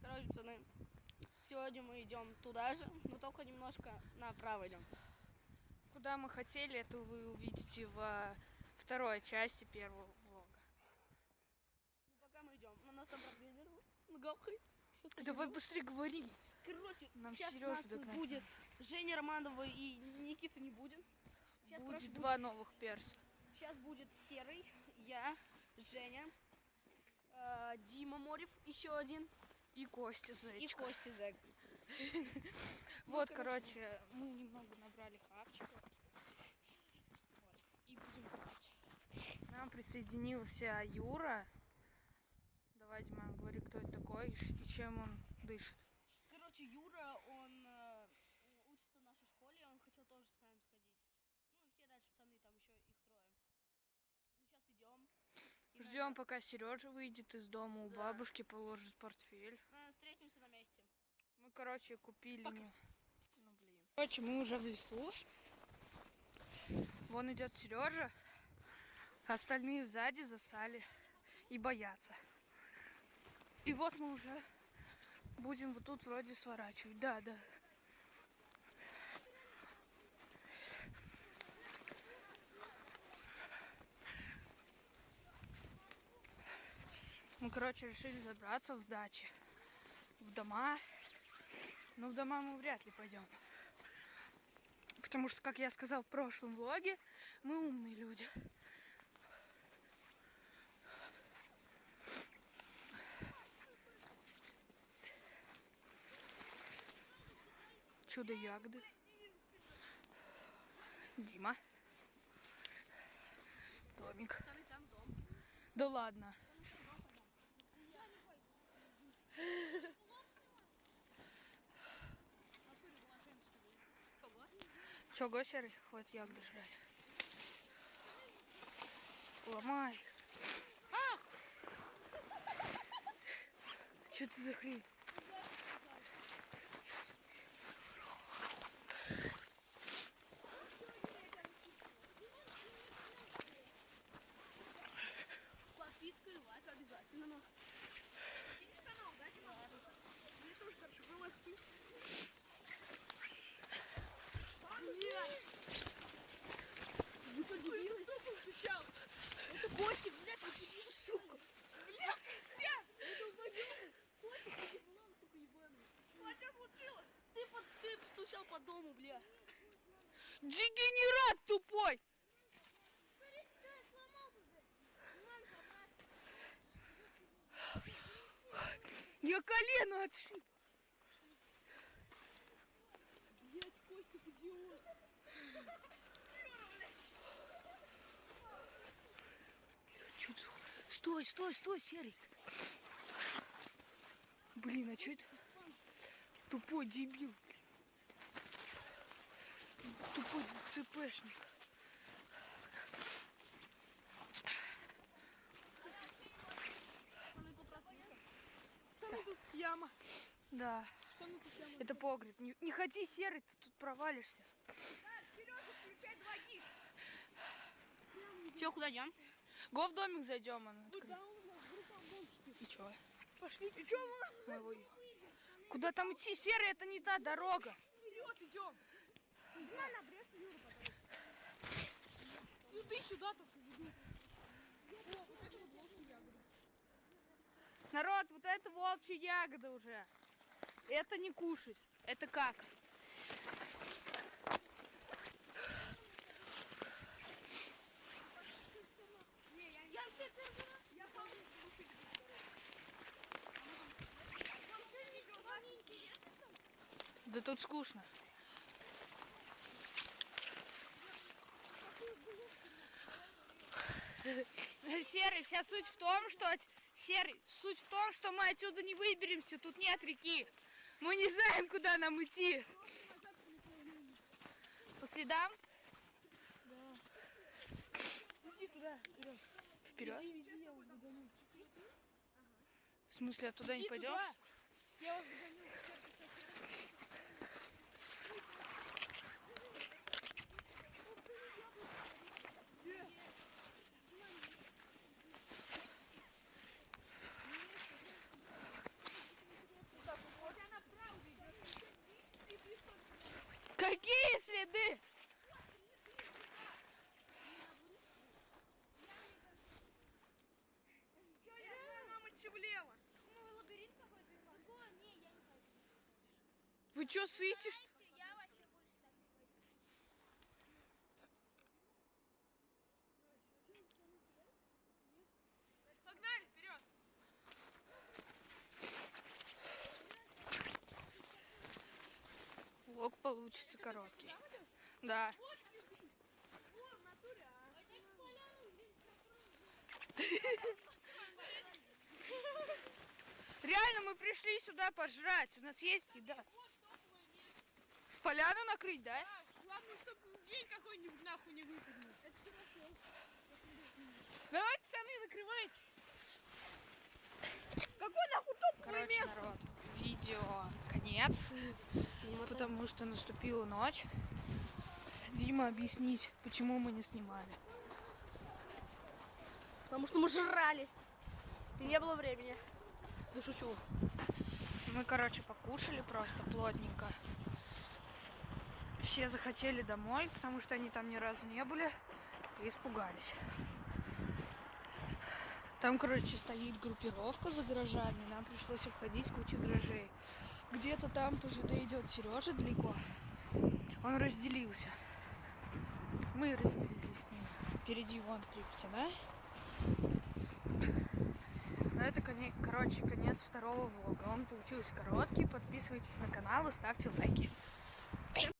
Короче, пацаны, сегодня мы идем туда же, но только немножко направо идем. Куда мы хотели, это вы увидите во второй части первого влога. Ну, пока мы идем, на нас там продлили. Нагахай. Давай быстрее говори. Короче, Нам сейчас Сережа нас будет Женя Романова и Никиты не будет. Сейчас, будет два новых перса. Сейчас будет Серый, я, Женя, Дима Морев, еще один. И Костя Зайчик. И Костя Зэк. Вот, короче, мы немного набрали хавчика. И будем брать. К нам присоединился Юра. Давай, Дима, говори, кто это такой и чем он дышит. Короче, Юра, он учится в нашей школе, он хотел тоже с нами сходить. Ну и все дальше пацаны, там еще их трое. Ну сейчас идем. Ждем, пока Сережа выйдет из дома, у бабушки положит портфель. Встретимся на месте. Мы, короче, купили... Ну, блин. Короче, мы уже в лесу. Вон идет Сережа. Остальные сзади засали и боятся. И вот мы уже будем вот тут вроде сворачивать. Да. Мы, короче, решили забраться в дачи, в дома. Но в дома мы вряд ли пойдем. Потому что, как я сказал в прошлом влоге, мы умные люди. Чудо-ягоды. Дима. Домик. Пацаны, там дом. Да ладно. Чего, Серый? Хватит ягоды жрать. Ломай. Что ты за хрень? Подписка и лайк обязательно. Ну. Канал, да, мне тоже, короче, вылазки. Нет! Вы что, дебилы? Кто постучал? Это Костик, блядь, ты дебил, сука! Бля, Костя! Это убоёбый! Костик, ты еблан, сука, ебаный! Что случилось? Ты постучал по дому, бля! Дегенерат тупой! Я колено отшиб! Блять, Костик, идиот! Стой, Серый! Блин, а что это? Тупой дебил. Тупой ЦПшник. Яма. Да. Это погреб. Не ходи, Серый, ты тут провалишься. Сережа, включай 2 гиг. Че, куда идем? Го в домик зайдем, он открыт. И чё? Пошли, ты че, Куда там идти, Серый, это не та дорога. Вперед идем. На Брест, Юра, потом. Ну ты сюда только веду. Вот это вот волчья ягода. Народ, вот это волчья ягода уже. Это не кушать, это как? Да тут скучно. Серый, вся суть в том, что мы отсюда не выберемся, тут нет реки. Мы не знаем, куда нам идти. По следам? Да. Иди туда, вперед. Вперед? Иди, я вас догоню. В смысле, оттуда не пойдешь? Туда. Я вас догоню. Какие следы? Вы чё, сытишь? Погнали, вперед! Влог получится короткий. Да. Реально, мы пришли сюда пожрать. У нас есть еда. Поляну накрыть, да? Главное, чтобы день какой-нибудь нахуй не выпаднул. Давайте, пацаны, накрывайте. Какой нахуй топовое Короче, место? народ, видео конец, потому что наступила ночь. Дима, объяснить, почему мы не снимали. Потому что мы жрали. И не было времени. Да шучу. Мы, короче, покушали просто плотненько. Все захотели домой, потому что они там ни разу не были, и испугались. Там, короче, стоит группировка за гаражами, нам пришлось обходить кучу гаражей. Где-то там по ЖД идет Сережа далеко. Он разделился. Мы разделились с ним. Впереди вон 3 пацана. Но это, короче, конец второго влога. Он получился короткий. Подписывайтесь на канал и ставьте лайки.